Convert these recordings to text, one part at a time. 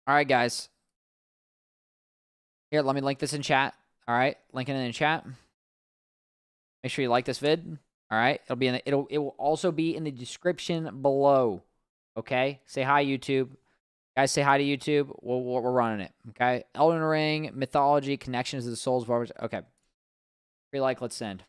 All right, guys. Here, let me link this in chat. All right, linking it in chat. Make sure you like this vid. All right, it'll be in the, it will also be in the description below. Okay, say hi YouTube, guys. Say hi to YouTube. We're running it. Okay, Elden Ring mythology connections to the Souls Barbers. Okay, free like, let's send.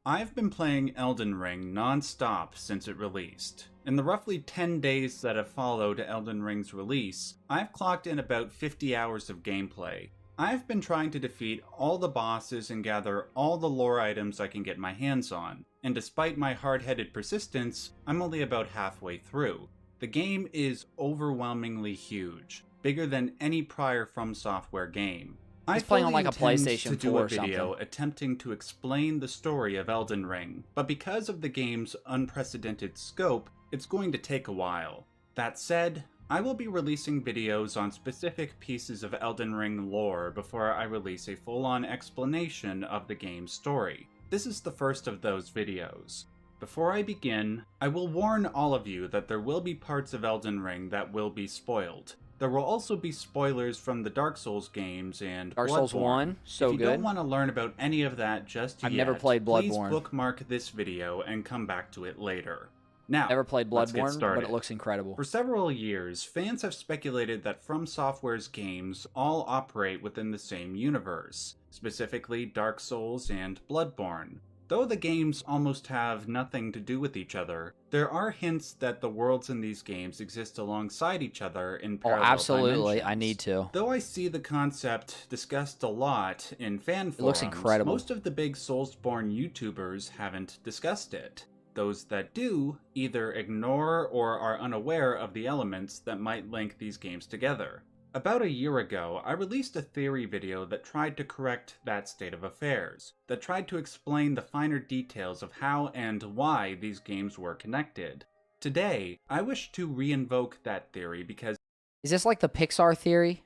I've been playing Elden Ring non-stop since it released. In the roughly 10 days that have followed Elden Ring's release, I've clocked in about 50 hours of gameplay. I've been trying to defeat all the bosses and gather all the lore items I can get my hands on, and despite my hard-headed persistence, I'm only about halfway through. The game is overwhelmingly huge, bigger than any prior From Software game. He's playing on like a PlayStation 4 to do a or video something. attempting to explain the story of Elden Ring, but because of the game's unprecedented scope, it's going to take a while. That said, I will be releasing videos on specific pieces of Elden Ring lore before I release a full-on explanation of the game's story. This is the first of those videos. Before I begin, I will warn all of you that there will be parts of Elden Ring that will be spoiled. There will also be spoilers from the Dark Souls games and Dark Bloodborne. Souls 1, so if you good. don't want to learn about any of that just yet, I've never played please Bloodborne. bookmark this video and come back to it later. Now, Never played let's get Bloodborne, started. but it looks incredible. For several years, fans have speculated that From Software's games all operate within the same universe, specifically Dark Souls and Bloodborne. Though the games almost have nothing to do with each other, there are hints that the worlds in these games exist alongside each other in parallel absolutely, dimensions. I need to. Though I see the concept discussed a lot in fan forums, It looks incredible. most of the big Soulsborne YouTubers haven't discussed it. Those that do either ignore or are unaware of the elements that might link these games together. About a year ago, I released a theory video that tried to correct that state of affairs, that tried to explain the finer details of how and why these games were connected. Today, I wish to re-invoke that theory because... Is this like the Pixar theory?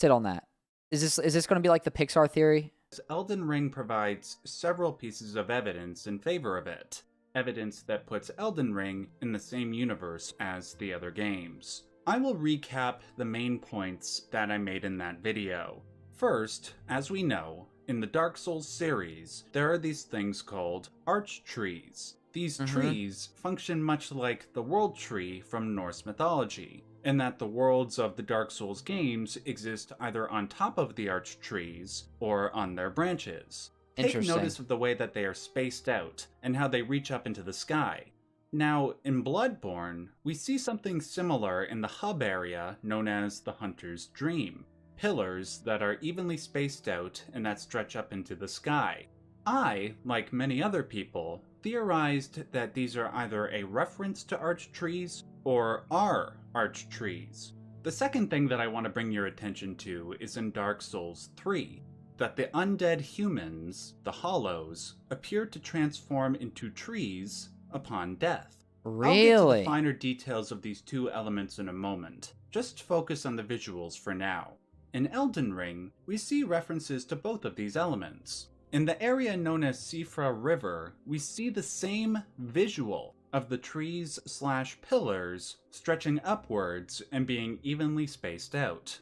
Sit on that. Is this going to be like the Pixar theory? Elden Ring provides several pieces of evidence in favor of it. Evidence that puts Elden Ring in the same universe as the other games. I will recap the main points that I made in that video. First, as we know, in the Dark Souls series, there are these things called arch trees. These trees function much like the world tree from Norse mythology, in that the worlds of the Dark Souls games exist either on top of the arch trees or on their branches. Take notice of the way that they are spaced out and how they reach up into the sky. Now, in Bloodborne, we see something similar in the hub area known as the Hunter's Dream. Pillars that are evenly spaced out and that stretch up into the sky. I, like many other people, theorized that these are either a reference to arch trees or are arch trees. The second thing that I want to bring your attention to is in Dark Souls 3. That the undead humans, the Hollows, appear to transform into trees upon death. Really? I'll get to the finer details of these two elements in a moment. Just focus on the visuals for now. In Elden Ring, we see references to both of these elements. In the area known as Siofra River, we see the same visual of the trees/pillars stretching upwards and being evenly spaced out.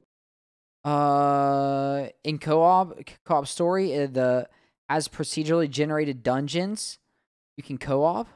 In co-op story, as procedurally generated dungeons, you can co-op.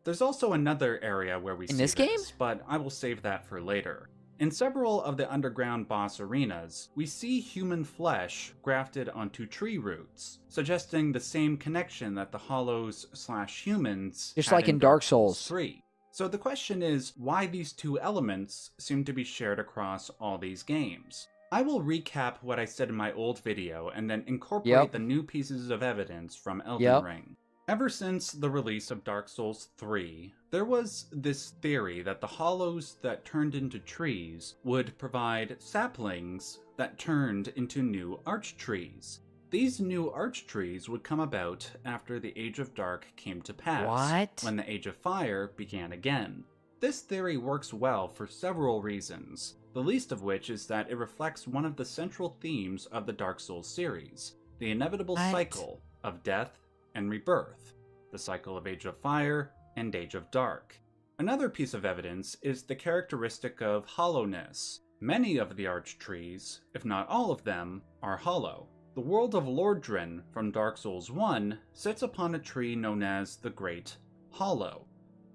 There's also another area where we see this game, but I will save that for later. In several of the underground boss arenas, we see human flesh grafted onto tree roots, suggesting the same connection that the Hollows/humans just had like in Dark Souls 3. So the question is, why these two elements seem to be shared across all these games? I will recap what I said in my old video and then incorporate the new pieces of evidence from Elden Ring. Ever since the release of Dark Souls 3, there was this theory that the hollows that turned into trees would provide saplings that turned into new arch trees. These new arch trees would come about after the Age of Dark came to pass, when the Age of Fire began again. This theory works well for several reasons, the least of which is that it reflects one of the central themes of the Dark Souls series, the inevitable cycle of death and rebirth, the cycle of Age of Fire and Age of Dark. Another piece of evidence is the characteristic of hollowness. Many of the arch-trees, if not all of them, are hollow. The world of Lordran from Dark Souls 1 sits upon a tree known as the Great Hollow.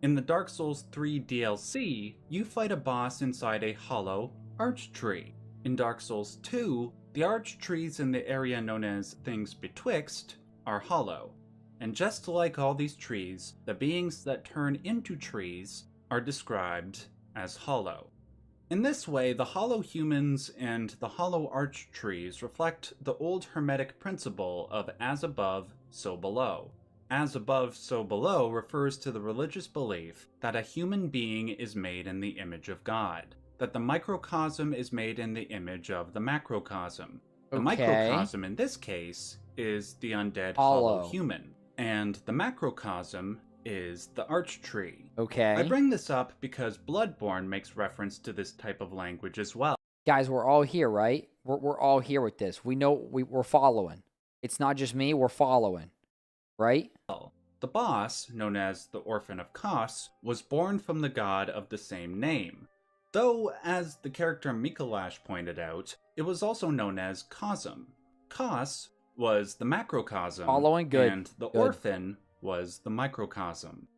In the Dark Souls 3 DLC, you fight a boss inside a hollow arch-tree. In Dark Souls 2, the arch-trees in the area known as Things Betwixt are hollow. And just like all these trees, the beings that turn into trees are described as hollow. In this way, the hollow humans and the hollow arch-trees reflect the old hermetic principle of as above, so below. As above, so below refers to the religious belief that a human being is made in the image of God, that the microcosm is made in the image of the macrocosm. The microcosm in this case is the undead hollow human, and the macrocosm is the arch-tree. I bring this up because Bloodborne makes reference to this type of language as well. Guys, we're all here, right? We're all here with this. We know we're following. It's not just me, we're following. Right? The boss, known as the Orphan of Kos, was born from the god of the same name. Though, as the character Mikolash pointed out, it was also known as Cosm. Kos was the macrocosm, and the Orphan was the microcosm.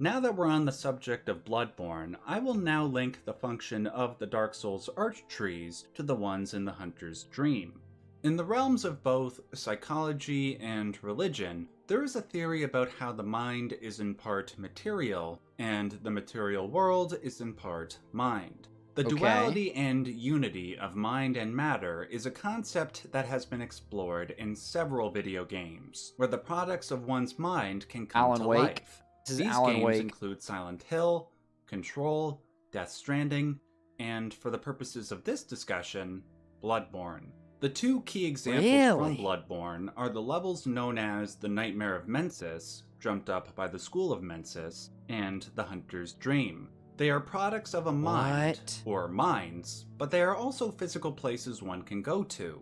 Now that we're on the subject of Bloodborne, I will now link the function of the Dark Souls arch-trees to the ones in the Hunter's Dream. In the realms of both psychology and religion, there is a theory about how the mind is in part material, and the material world is in part mind. The duality and unity of mind and matter is a concept that has been explored in several video games, where the products of one's mind can come to life. These games include Silent Hill, Control, Death Stranding, and for the purposes of this discussion, Bloodborne. The two key examples from Bloodborne are the levels known as the Nightmare of Mensis, dreamt up by the School of Mensis, and the Hunter's Dream. They are products of a mind, or minds, but they are also physical places one can go to.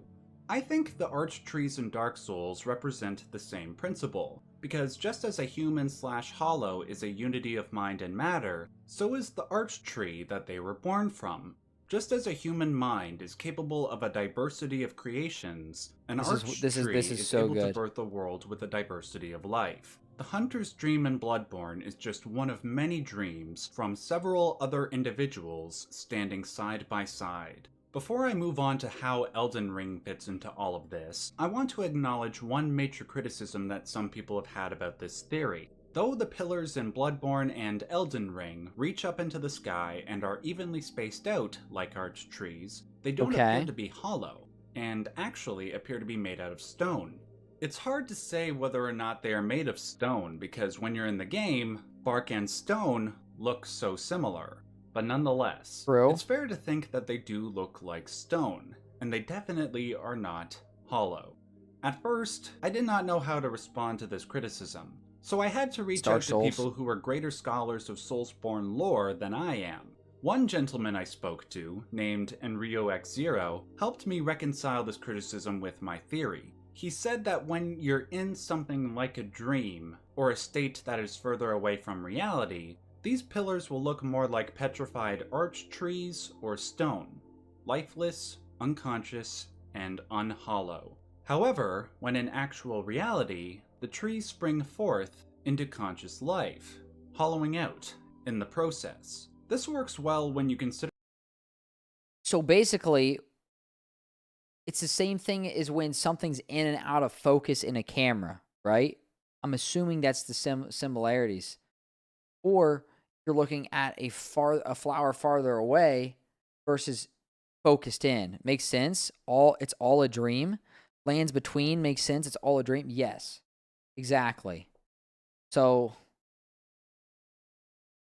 I think the arch-trees in Dark Souls represent the same principle, because just as a human/hollow is a unity of mind and matter, so is the arch-tree that they were born from. Just as a human mind is capable of a diversity of creations, an arch-tree is able to birth a world with a diversity of life. The Hunter's Dream in Bloodborne is just one of many dreams from several other individuals standing side by side. Before I move on to how Elden Ring fits into all of this, I want to acknowledge one major criticism that some people have had about this theory. Though the pillars in Bloodborne and Elden Ring reach up into the sky and are evenly spaced out like arch-trees, they don't appear to be hollow, and actually appear to be made out of stone. It's hard to say whether or not they are made of stone, because when you're in the game, bark and stone look so similar. But nonetheless, it's fair to think that they do look like stone, and they definitely are not hollow. At first, I did not know how to respond to this criticism, so I had to reach out to people who are greater scholars of Soulsborne lore than I am. One gentleman I spoke to, named EnrioX0, helped me reconcile this criticism with my theory. He said that when you're in something like a dream, or a state that is further away from reality, these pillars will look more like petrified arch-trees or stone, lifeless, unconscious, and unhollow. However, when in actual reality, the trees spring forth into conscious life, hollowing out in the process. This works well when you consider... So basically, it's the same thing as when something's in and out of focus in a camera, right? I'm assuming that's the similarities. Or you're looking at a flower farther away versus focused in. Makes sense? It's all a dream. Lands between makes sense. It's all a dream. Yes, exactly. So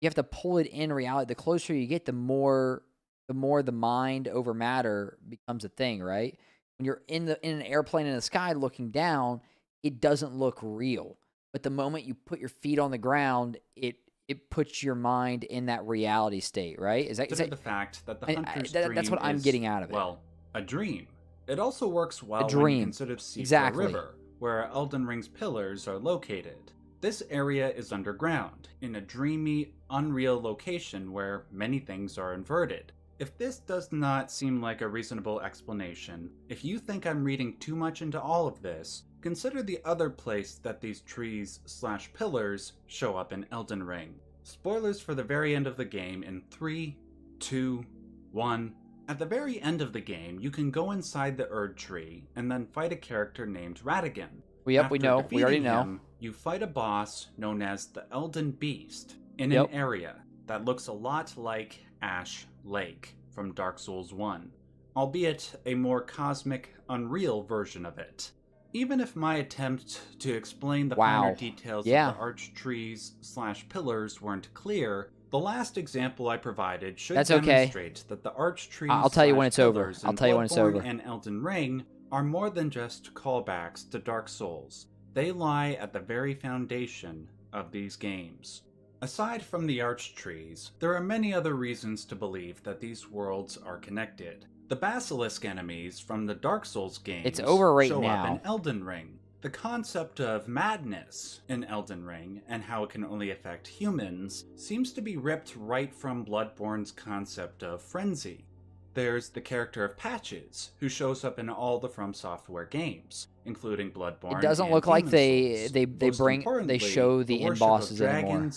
you have to pull it in reality. The closer you get, the more the mind over matter becomes a thing, right? When you're in an airplane in the sky looking down, it doesn't look real. But the moment you put your feet on the ground, it it puts your mind in that reality state, right? Is that The fact that the hunter's dream that's what I'm is, getting out of it. well, a dream. It also works well A dream. when you consider Seafloor River, where Elden Ring's pillars are located. This area is underground, in a dreamy, unreal location where many things are inverted. If this does not seem like a reasonable explanation, if you think I'm reading too much into all of this, consider the other place that these trees/pillars show up in Elden Ring. Spoilers for the very end of the game in 3, 2, 1. At the very end of the game, you can go inside the Erd tree and then fight a character named Ratigan. Yep, we know. We already know. Him, you fight a boss known as the Elden Beast in an area that looks a lot like Ash Lake from Dark Souls 1, albeit a more cosmic, unreal version of it. Even if my attempt to explain the finer details of the arch trees/pillars weren't clear, the last example I provided should demonstrate that the arch trees I'll tell you when it's over. I'll tell you when it's over. And Elden Ring are more than just callbacks to Dark Souls. They lie at the very foundation of these games. Aside from the arch trees, there are many other reasons to believe that these worlds are connected. The basilisk enemies from the Dark Souls games show up in Elden Ring. The concept of madness in Elden Ring, and how it can only affect humans, seems to be ripped right from Bloodborne's concept of frenzy. There's the character of Patches, who shows up in all the From Software games, including Bloodborne. It doesn't look like they show the end bosses anymore.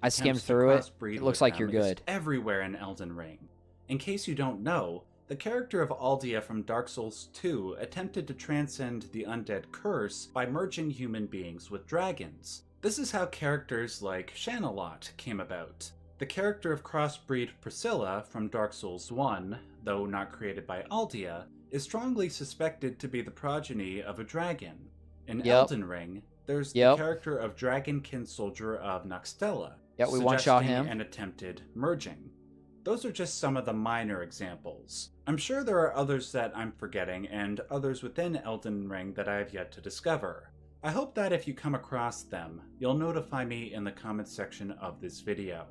I skimmed through it. It looks like you're good. Everywhere in Elden Ring. In case you don't know, the character of Aldia from Dark Souls 2 attempted to transcend the undead curse by merging human beings with dragons. This is how characters like Shanalot came about. The character of crossbreed Priscilla from Dark Souls 1, though not created by Aldia, is strongly suspected to be the progeny of a dragon. In Elden Ring, there's the character of Dragonkin Soldier of Noxtella, we one-shot him. An attempted merging. Those are just some of the minor examples. I'm sure there are others that I'm forgetting, and others within Elden Ring that I have yet to discover. I hope that if you come across them, you'll notify me in the comments section of this video.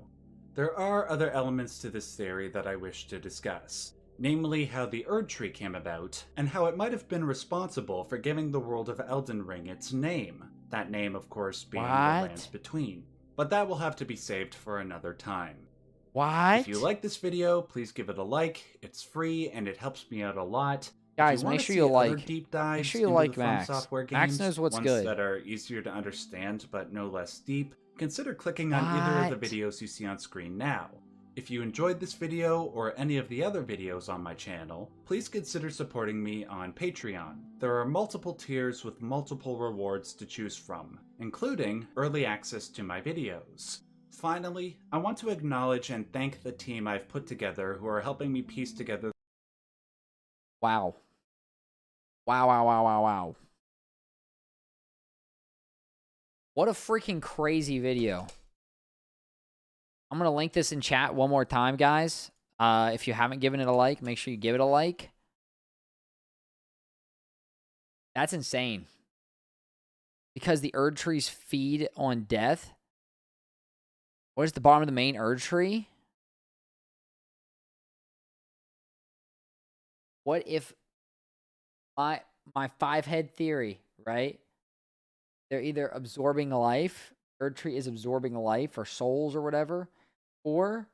There are other elements to this theory that I wish to discuss, namely how the Erd Tree came about, and how it might have been responsible for giving the world of Elden Ring its name. That name, of course, being the Lands Between. But that will have to be saved for another time. If you like this video, please give it a like. It's free and it helps me out a lot. Guys, make sure you like. Deep dives make sure you like Max. Software games, Max knows what's good. That are easier to understand but no less deep. Consider clicking on either of the videos you see on screen now. If you enjoyed this video or any of the other videos on my channel, please consider supporting me on Patreon. There are multiple tiers with multiple rewards to choose from, including early access to my videos. Finally, I want to acknowledge and thank the team I've put together who are helping me piece together. Wow. Wow. What a freaking crazy video. I'm going to link this in chat one more time, guys. If you haven't given it a like, make sure you give it a like. That's insane. Because the Erd trees feed on death. What is the bottom of the main Erd tree? What if my 5-head theory, right? They're either absorbing life, Erd tree is absorbing life or souls or whatever, or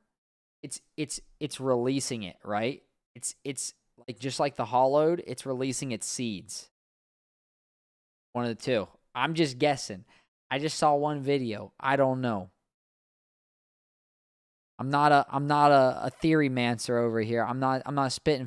it's releasing it, right? It's like just like the Hollowed, it's releasing its seeds. One of the two. I'm just guessing. I just saw one video. I don't know. I'm not a theory mancer over here. I'm not spitting